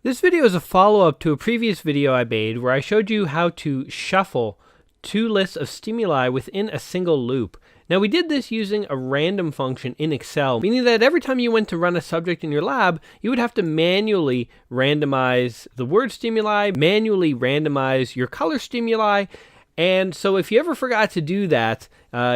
This video is a follow-up to a previous video I made where I showed you how to shuffle two lists of stimuli within a single loop. Now we did this using a random function in Excel, meaning that every time you went to run a subject in your lab, you would have to manually randomize the word stimuli, manually randomize your color stimuli, and so if you ever forgot to do that,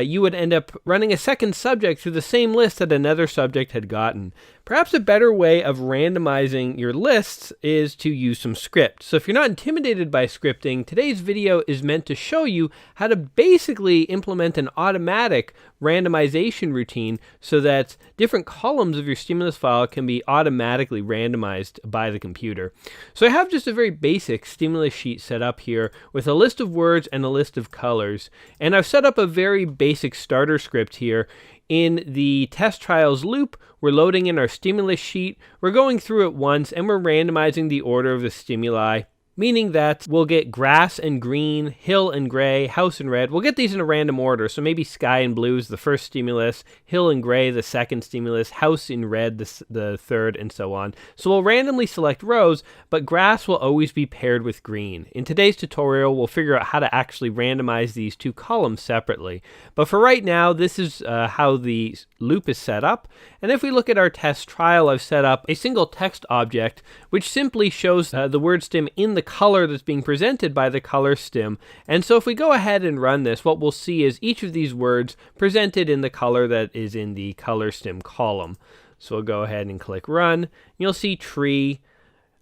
you would end up running a second subject through the same list that another subject had gotten. Perhaps a better way of randomizing your lists is to use some script. So if you're not intimidated by scripting, today's video is meant to show you how to basically implement an automatic randomization routine so that different columns of your stimulus file can be automatically randomized by the computer. So I have just a very basic stimulus sheet set up here with a list of words and a list of colors. And I've set up a very basic starter script here. In the test trials loop, we're loading in our stimulus sheet, we're going through it once, and we're randomizing the order of the stimuli, meaning that we'll get grass and green, hill and gray, house and red. We'll get these in a random order, so maybe sky and blue is the first stimulus, hill and gray the second stimulus, house in red the third, and so on. So we'll randomly select rows, but grass will always be paired with green. In today's tutorial, we'll figure out how to actually randomize these two columns separately. But for right now, this is how the loop is set up. And if we look at our test trial, I've set up a single text object, which simply shows the word stim in the color that's being presented by the color stim. And so if we go ahead and run this, what we'll see is each of these words presented in the color that is in the color stim column. So we'll go ahead and click run. You'll see tree.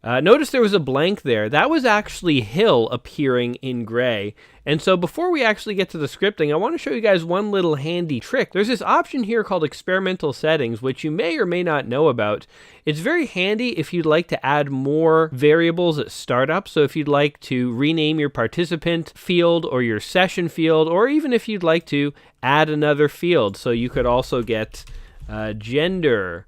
Notice there was a blank there. That was actually hill appearing in gray. And so before we actually get to the scripting, I want to show you guys one little handy trick. There's this option here called experimental settings, which you may or may not know about. It's very handy if you'd like to add more variables at startup. So if you'd like to rename your participant field or your session field, or even if you'd like to add another field. So you could also get gender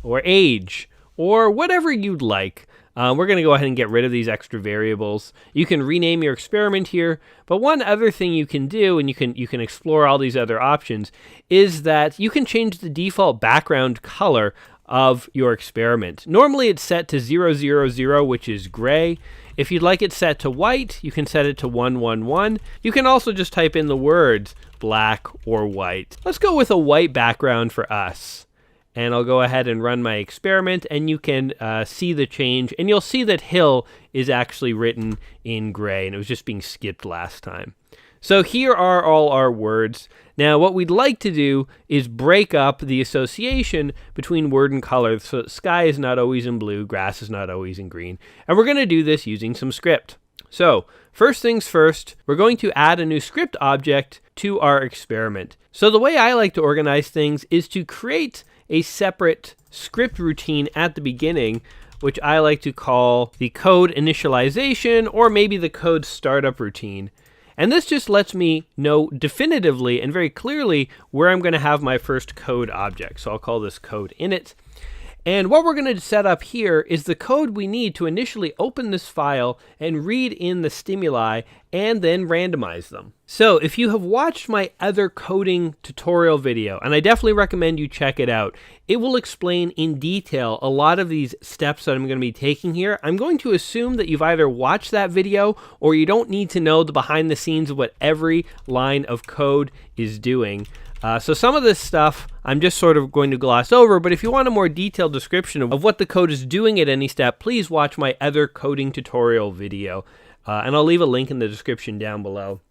or age or whatever you'd like. We're going to go ahead and get rid of these extra variables. You can rename your experiment here, but one other thing you can do, and you can explore all these other options, is that you can change the default background color of your experiment. Normally it's set to 000, which is gray. If you'd like it set to white, you can set it to 111. You can also just type in the words black or white. Let's go with a white background for us. And I'll go ahead and run my experiment, and you can see the change. And you'll see that hill is actually written in gray, and it was just being skipped last time. So here are all our words. Now, what we'd like to do is break up the association between word and color. So sky is not always in blue, grass is not always in green. And we're going to do this using some script. So first things first, we're going to add a new script object to our experiment. So the way I like to organize things is to create a separate script routine at the beginning, which I like to call the code initialization or maybe the code startup routine. And this just lets me know definitively and very clearly where I'm going to have my first code object. So I'll call this code init. And what we're going to set up here is the code we need to initially open this file and read in the stimuli and then randomize them. So if you have watched my other coding tutorial video, and I definitely recommend you check it out, it will explain in detail a lot of these steps that I'm going to be taking here. I'm going to assume that you've either watched that video or you don't need to know the behind the scenes of what every line of code is doing. So some of this stuff I'm just sort of going to gloss over, but if you want a more detailed description of what the code is doing at any step, please watch my other coding tutorial video, and I'll leave a link in the description down below.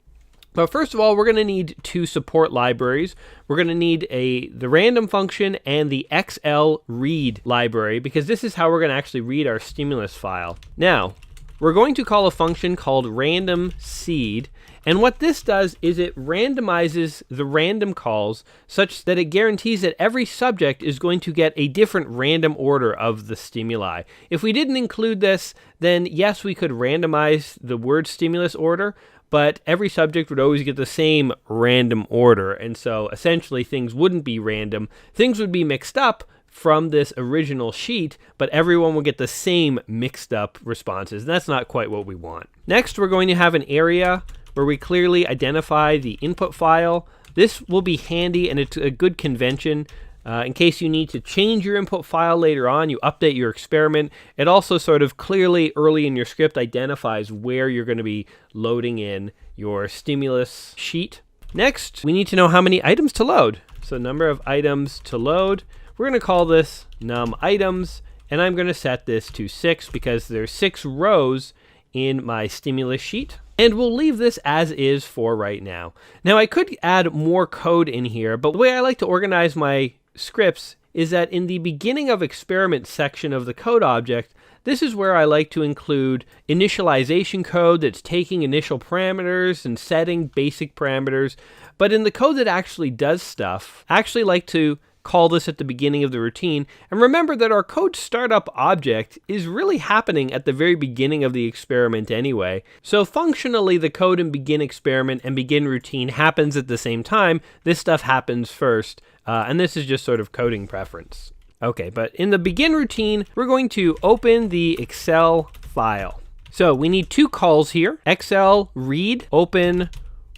But first of all, we're going to need two support libraries. We're going to need the random function and the XLRead library, because this is how we're going to actually read our stimulus file. Now, we're going to call a function called randomSeed, and what this does is it randomizes the random calls such that it guarantees that every subject is going to get a different random order of the stimuli. If we didn't include this, then yes, we could randomize the word stimulus order, but every subject would always get the same random order, and so essentially things wouldn't be random. Things would be mixed up from this original sheet, but everyone will get the same mixed up responses, and that's not quite what we want. Next, we're going to have an area where we clearly identify the input file. This will be handy, and it's a good convention In case you need to change your input file later on, you update your experiment. It also sort of clearly early in your script identifies where you're going to be loading in your stimulus sheet. Next, we need to know how many items to load. So number of items to load. We're going to call this num items, and I'm going to set this to 6 because there's 6 rows in my stimulus sheet. And we'll leave this as is for right now. Now I could add more code in here, but the way I like to organize my scripts is that in the beginning of experiment section of the code object, this is where I like to include initialization code that's taking initial parameters and setting basic parameters. But in the code that actually does stuff, I actually like to call this at the beginning of the routine. And remember that our code startup object is really happening at the very beginning of the experiment anyway. So functionally, the code in begin experiment and begin routine happens at the same time. This stuff happens first. And this is just sort of coding preference. Okay, but in the begin routine, we're going to open the Excel file. So we need 2 calls here. Excel read, open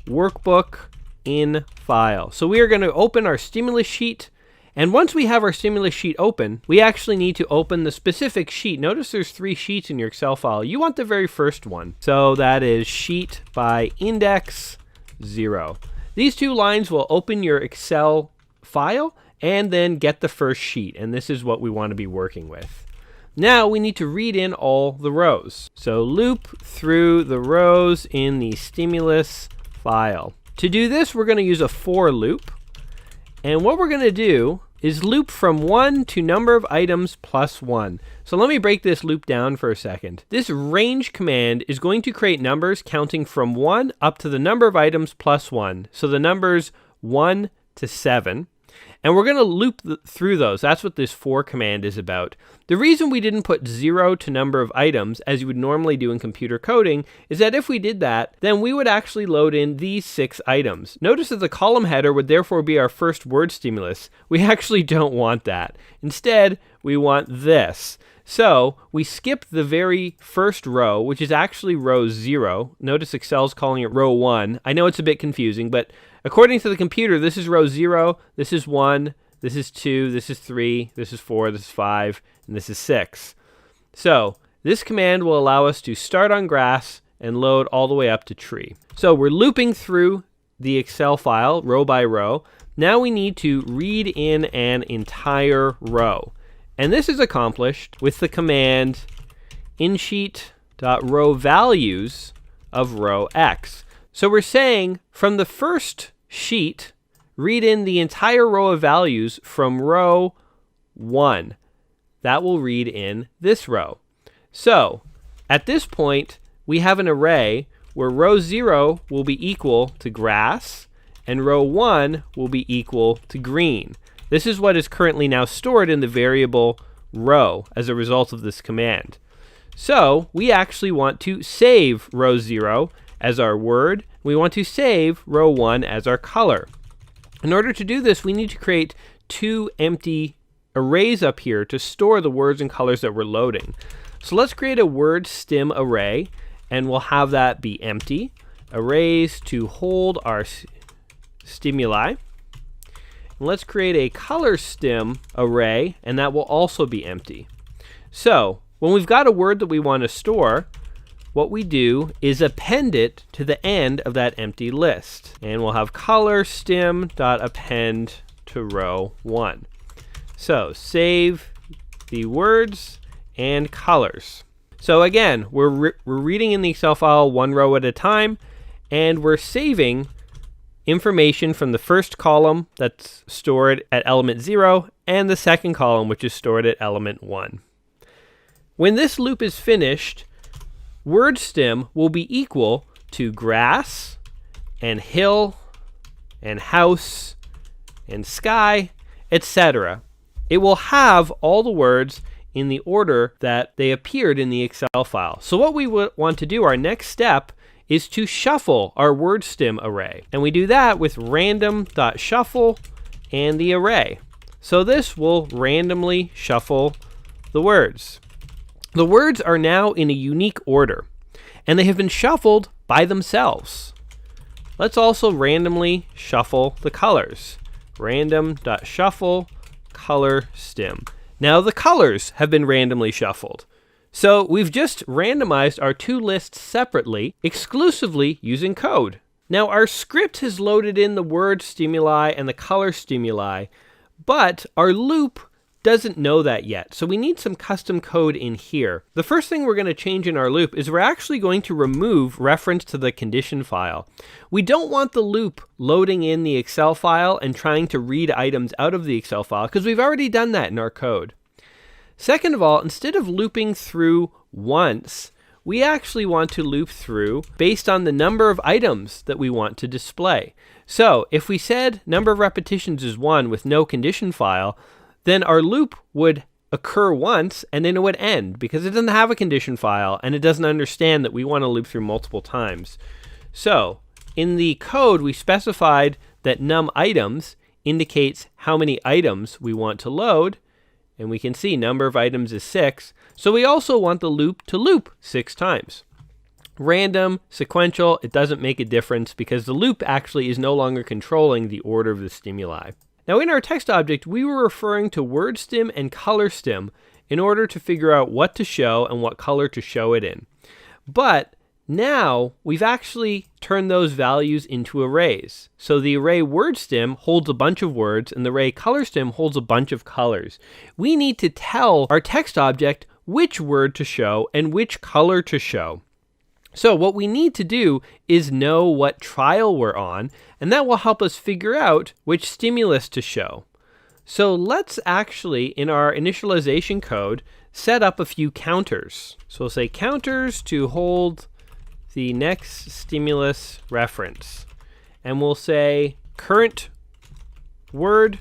workbook in file. So we are going to open our stimulus sheet. And once we have our stimulus sheet open, we actually need to open the specific sheet. Notice there's 3 sheets in your Excel file. You want the very first one. So that is sheet by index 0. These 2 lines will open your Excel file and then get the first sheet. And this is what we want to be working with. Now we need to read in all the rows. So loop through the rows in the stimulus file. To do this, we're going to use a for loop. And what we're going to do is loop from 1 to number of items plus 1. So let me break this loop down for a second. This range command is going to create numbers counting from 1 up to the number of items plus 1. So the numbers 1 to 7. And we're going to loop through those. That's what this for command is about. The reason we didn't put 0 to number of items, as you would normally do in computer coding, is that if we did that, then we would actually load in these 6 items. Notice that the column header would therefore be our first word stimulus. We actually don't want that. Instead, we want this. So we skip the very first row, which is actually row 0. Notice Excel's calling it row 1. I know it's a bit confusing, but according to the computer, this is row 0, this is 1, this is 2, this is 3, this is 4, this is 5, and this is 6. So this command will allow us to start on grass and load all the way up to tree. So we're looping through the Excel file row by row. Now we need to read in an entire row. And this is accomplished with the command insheet.rowValues of row X. So we're saying from the first sheet, read in the entire row of values from row 1. That will read in this row. So at this point, we have an array where row 0 will be equal to grass and row 1 will be equal to green. This is what is currently now stored in the variable row as a result of this command. So we actually want to save row 0 as our word. We want to save row 1 as our color. In order to do this, we need to create 2 empty arrays up here to store the words and colors that we're loading. So let's create a word stim array, and we'll have that be empty. Arrays to hold our stimuli. And let's create a color stim array, and that will also be empty. So when we've got a word that we want to store, what we do is append it to the end of that empty list. And we'll have color stim.append to row 1. So save the words and colors. So again, we're reading in the Excel file 1 row at a time, and we're saving information from the first column that's stored at element 0 and the second column, which is stored at element 1. When this loop is finished, word stim will be equal to grass and hill and house and sky, etc. It will have all the words in the order that they appeared in the Excel file. So what we want to do, our next step, is to shuffle our word stim array. And we do that with random.shuffle and the array. So this will randomly shuffle the words. The words are now in a unique order, and they have been shuffled by themselves. Let's also randomly shuffle the colors. Random.shuffle color stim. Now the colors have been randomly shuffled. So we've just randomized our two lists separately, exclusively using code. Now our script has loaded in the word stimuli and the color stimuli, but our loop doesn't know that yet. So we need some custom code in here. The first thing we're going to change in our loop is we're actually going to remove reference to the condition file. We don't want the loop loading in the Excel file and trying to read items out of the Excel file because we've already done that in our code. Second of all, instead of looping through once, we actually want to loop through based on the number of items that we want to display. So if we said number of repetitions is 1 with no condition file, then our loop would occur once and then it would end because it doesn't have a condition file and it doesn't understand that we want to loop through multiple times. So in the code, we specified that num items indicates how many items we want to load, and we can see number of items is 6. So we also want the loop to loop 6 times. Random, sequential, it doesn't make a difference because the loop actually is no longer controlling the order of the stimuli. Now in our text object, we were referring to word stim and color stim in order to figure out what to show and what color to show it in. But now we've actually turned those values into arrays. So the array word stim holds a bunch of words and the array color stim holds a bunch of colors. We need to tell our text object which word to show and which color to show. So what we need to do is know what trial we're on, and that will help us figure out which stimulus to show. So let's actually, in our initialization code, set up a few counters. So we'll say counters to hold the next stimulus reference. And we'll say current word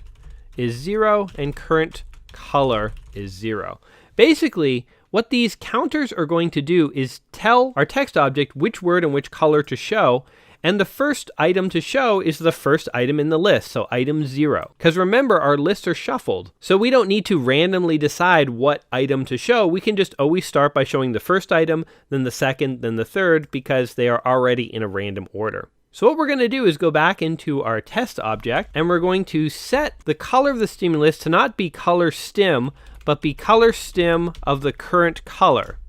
is 0 and current color is 0. Basically, what these counters are going to do is tell our text object which word and which color to show, and the first item to show is the first item in the list, so item 0. Because remember, our lists are shuffled, so we don't need to randomly decide what item to show. We can just always start by showing the first item, then the second, then the third, because they are already in a random order. So what we're going to do is go back into our test object, and we're going to set the color of the stimulus to not be color stim, but be color stim of the current color.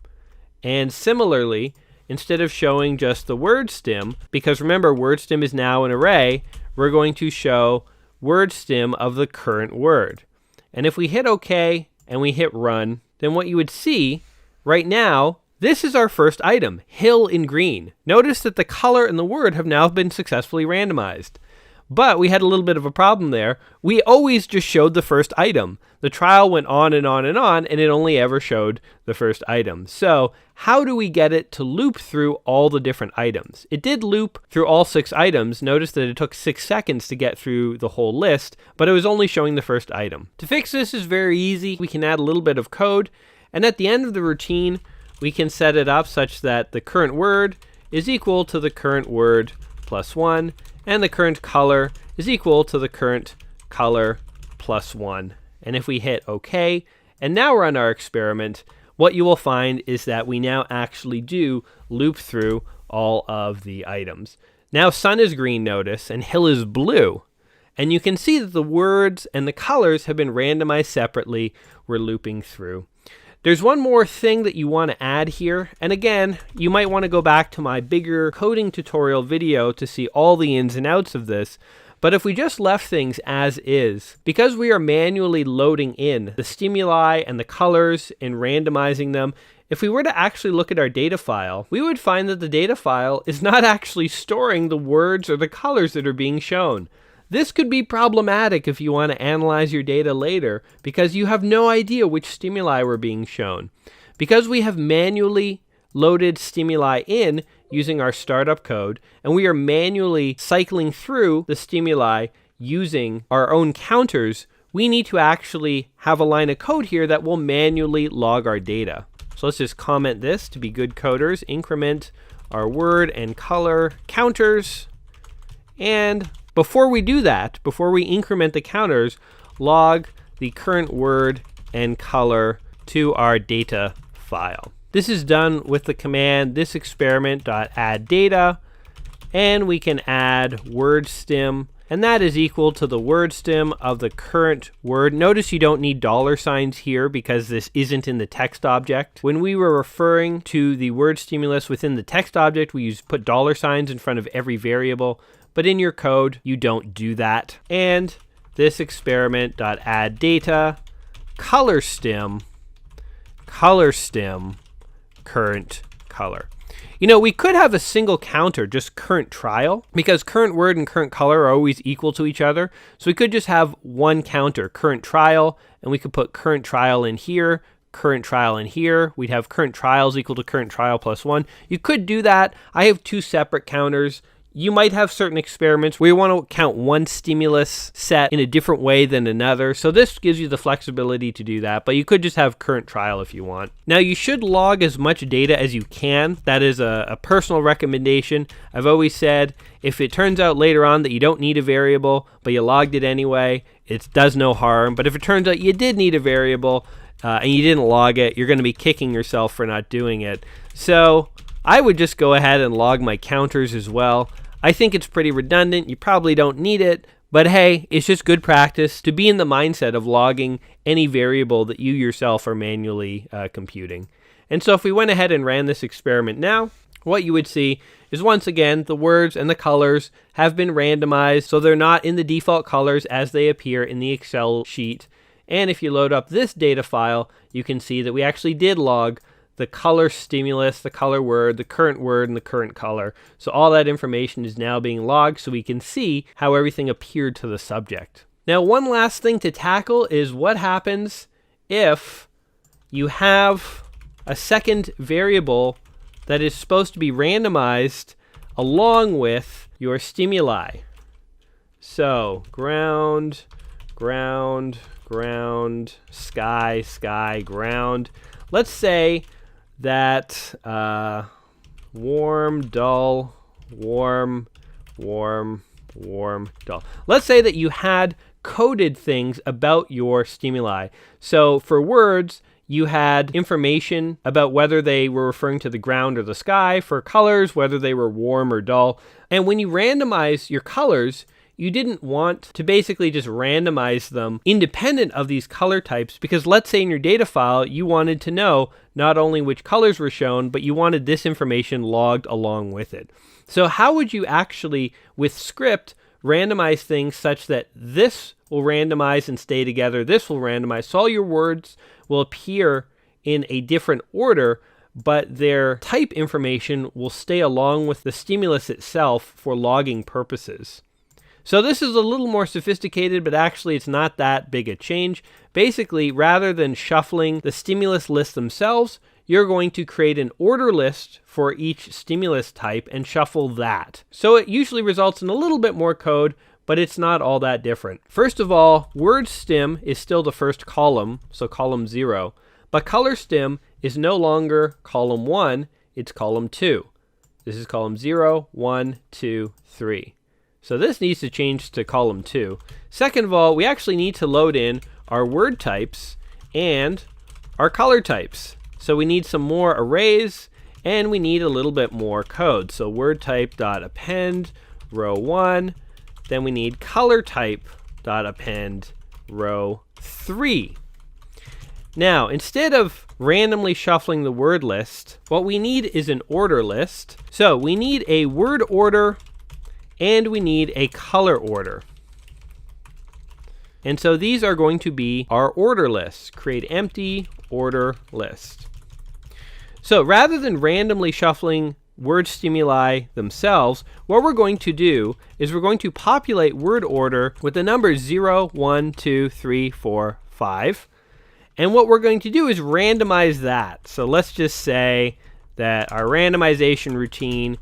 And similarly, instead of showing just the word stim, because remember word stim is now an array, we're going to show word stim of the current word. And if we hit OK and we hit run, then what you would see right now, this is our first item, hill in green. Notice that the color and the word have now been successfully randomized. But we had a little bit of a problem there. We always just showed the first item. The trial went on and on and on, and it only ever showed the first item. So how do we get it to loop through all the different items? It did loop through all 6 items. Notice that it took 6 seconds to get through the whole list, but it was only showing the first item. To fix this is very easy. We can add a little bit of code, and at the end of the routine, we can set it up such that the current word is equal to the current word plus 1, and the current color is equal to the current color plus 1. And if we hit OK, and now run our experiment, what you will find is that we now actually do loop through all of the items. Now sun is green, notice, and hill is blue. And you can see that the words and the colors have been randomized separately. We're looping through. There's one more thing that you want to add here, and again, you might want to go back to my bigger coding tutorial video to see all the ins and outs of this, but if we just left things as is, because we are manually loading in the stimuli and the colors and randomizing them, if we were to actually look at our data file, we would find that the data file is not actually storing the words or the colors that are being shown. This could be problematic if you want to analyze your data later because you have no idea which stimuli were being shown. Because we have manually loaded stimuli in using our startup code, and we are manually cycling through the stimuli using our own counters, we need to actually have a line of code here that will manually log our data. So let's just comment this to be good coders, increment our word and color counters, and before we do that, before we increment the counters, log the current word and color to our data file. This is done with the command thisExperiment.addData, and we can add word stim, and that is equal to the word stim of the current word. Notice you don't need dollar signs here because this isn't in the text object. When we were referring to the word stimulus within the text object, we put dollar signs in front of every variable, but in your code, you don't do that. And this experiment.add data, color stim, current color. You know, we could have a single counter, just current trial, because current word and current color are always equal to each other. So we could just have one counter, current trial, and we could put current trial in here, current trial in here. We'd have current trials equal to current trial plus 1. You could do that. I have 2 separate counters. You might have certain experiments where you want to count one stimulus set in a different way than another. So this gives you the flexibility to do that, but you could just have current trial if you want. Now you should log as much data as you can. That is a personal recommendation. I've always said if it turns out later on that you don't need a variable, but you logged it anyway, it does no harm. But if it turns out you did need a variable and you didn't log it, you're going to be kicking yourself for not doing it. So I would just go ahead and log my counters as well. I think it's pretty redundant. You probably don't need it, but hey, it's just good practice to be in the mindset of logging any variable that you yourself are manually computing. And so if we went ahead and ran this experiment now, what you would see is once again, the words and the colors have been randomized, so they're not in the default colors as they appear in the Excel sheet. And if you load up this data file, you can see that we actually did log the color stimulus, the color word, the current word, and the current color. So all that information is now being logged so we can see how everything appeared to the subject. Now, one last thing to tackle is what happens if you have a second variable that is supposed to be randomized along with your stimuli. So ground, ground, ground, sky, sky, ground. Let's say that warm, dull, warm, warm, warm, dull. Let's say that you had coded things about your stimuli. So for words, you had information about whether they were referring to the ground or the sky. For colors, whether they were warm or dull. And when you randomize your colors, you didn't want to basically just randomize them independent of these color types, because let's say in your data file, you wanted to know not only which colors were shown, but you wanted this information logged along with it. So how would you actually, with script, randomize things such that this will randomize and stay together, this will randomize, so all your words will appear in a different order, but their type information will stay along with the stimulus itself for logging purposes. So this is a little more sophisticated, but actually it's not that big a change. Basically, rather than shuffling the stimulus lists themselves, you're going to create an order list for each stimulus type and shuffle that. So it usually results in a little bit more code, but it's not all that different. First of all, word stim is still the first column, so column 0, but color stim is no longer column 1, it's column 2. This is column 0, 1, 2, 3. So this needs to change to column 2. Second of all, we actually need to load in our word types and our color types. So we need some more arrays and we need a little bit more code. So word type.append row 1, then we need color type.append row 3. Now, instead of randomly shuffling the word list, what we need is an order list. So we need a word order and we need a color order. And so these are going to be our order lists. Create empty order list. So rather than randomly shuffling word stimuli themselves, what we're going to do is we're going to populate word order with the numbers 0, 1, 2, 3, 4, 5. And what we're going to do is randomize that. So let's just say that our randomization routine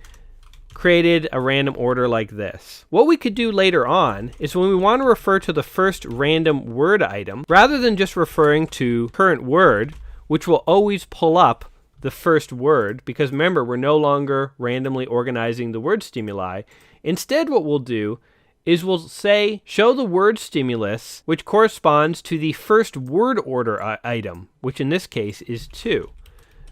created a random order like this. What we could do later on is when we want to refer to the first random word item, rather than just referring to current word, which will always pull up the first word, because remember, we're no longer randomly organizing the word stimuli. Instead, what we'll do is we'll say, show the word stimulus, which corresponds to the first word order item, which in this case is 2.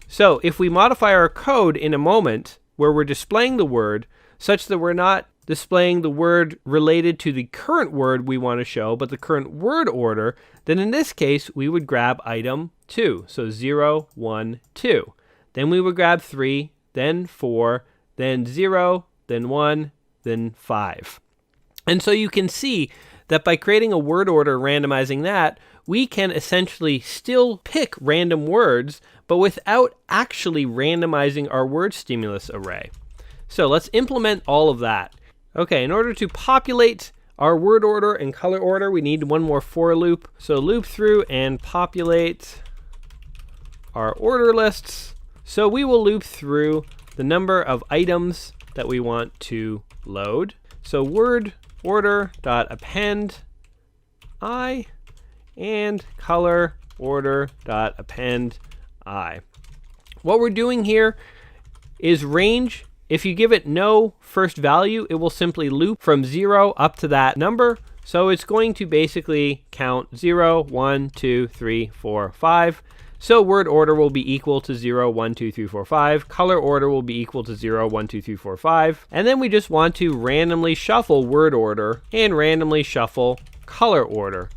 So if we modify our code in a moment, where we're displaying the word such that we're not displaying the word related to the current word we want to show, but the current word order, then in this case, we would grab item 2. So 0, 1, 2. Then we would grab 3, then 4, then 0, then 1, then 5. And so you can see that by creating a word order, randomizing that, we can essentially still pick random words, but without actually randomizing our word stimulus array. So let's implement all of that. Okay, in order to populate our word order and color order, we need one more for loop. So loop through and populate our order lists. So we will loop through the number of items that we want to load. So word order dot append I and color order dot append I. What we're doing here is range. If you give it no first value, it will simply loop from 0 up to that number. So it's going to basically count 0, 1, 2, 3, 4, 5. So word order will be equal to 0, 1, 2, 3, 4, 5. Color order will be equal to 0, 1, 2, 3, 4, 5. And then we just want to randomly shuffle word order and randomly shuffle color order.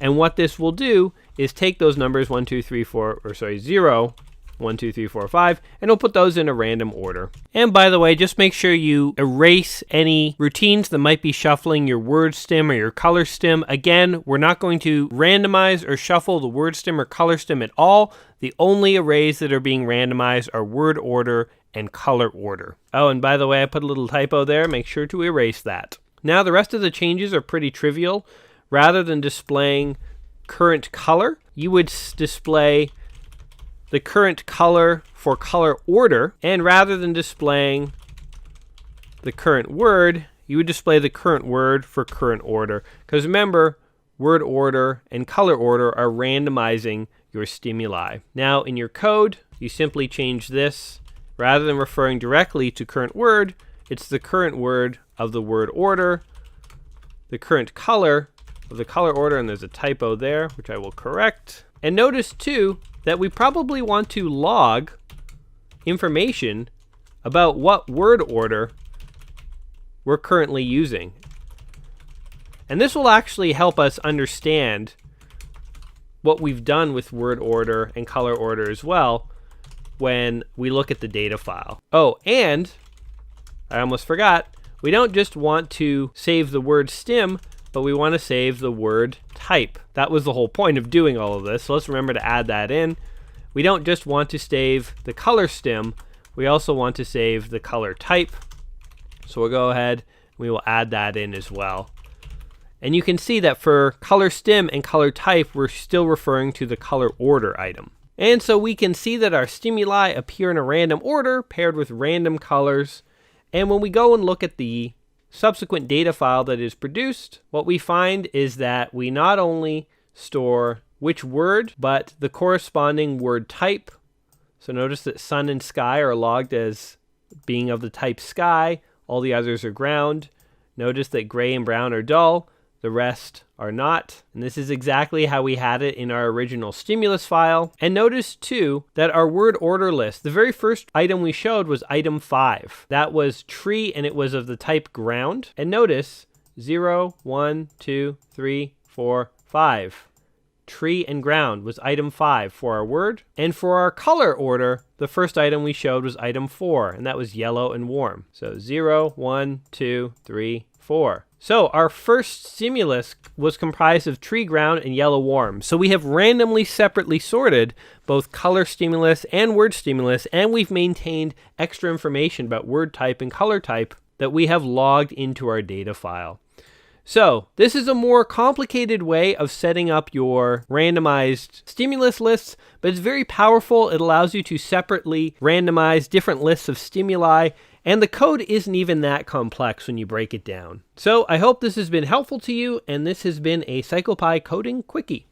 And what this will do is take those numbers 0, 1, 2, 3, 4, 5, and it'll put those in a random order. And by the way, just make sure you erase any routines that might be shuffling your word stim or your color stim. Again, we're not going to randomize or shuffle the word stim or color stim at all. The only arrays that are being randomized are word order and color order. Oh, and by the way, I put a little typo there. Make sure to erase that. Now, the rest of the changes are pretty trivial. Rather than displaying current color, you would display the current color for color order, and rather than displaying the current word, you would display the current word for current order. Because remember, word order and color order are randomizing your stimuli. Now in your code, you simply change this. Rather than referring directly to current word, it's the current word of the word order, the current color of the color order, and there's a typo there, which I will correct. And notice too, that we probably want to log information about what word order we're currently using. And this will actually help us understand what we've done with word order and color order as well when we look at the data file. Oh, and I almost forgot, we don't just want to save the word stim, but we want to save the word type. That was the whole point of doing all of this, so let's remember to add that in. We don't just want to save the color stim, we also want to save the color type. So we'll go ahead and we will add that in as well. And you can see that for color stim and color type, we're still referring to the color order item. And so we can see that our stimuli appear in a random order paired with random colors. And when we go and look at the subsequent data file that is produced, what we find is that we not only store which word, but the corresponding word type. So notice that sun and sky are logged as being of the type sky. All the others are ground. Notice that gray and brown are dull. The rest are not. And this is exactly how we had it in our original stimulus file. And notice too that our word order list, the very first item we showed was item 5. That was tree and it was of the type ground. And notice 0, 1, 2, 3, 4, 5. Tree and ground was item 5 for our word. And for our color order, the first item we showed was item 4, and that was yellow and warm. So 0, 1, 2, 3, 4. So our first stimulus was comprised of tree, ground, and yellow warm. So we have randomly separately sorted both color stimulus and word stimulus, and we've maintained extra information about word type and color type that we have logged into our data file. So this is a more complicated way of setting up your randomized stimulus lists, but it's very powerful. It allows you to separately randomize different lists of stimuli, and the code isn't even that complex when you break it down. So I hope this has been helpful to you, and this has been a PsychoPy Coding Quickie.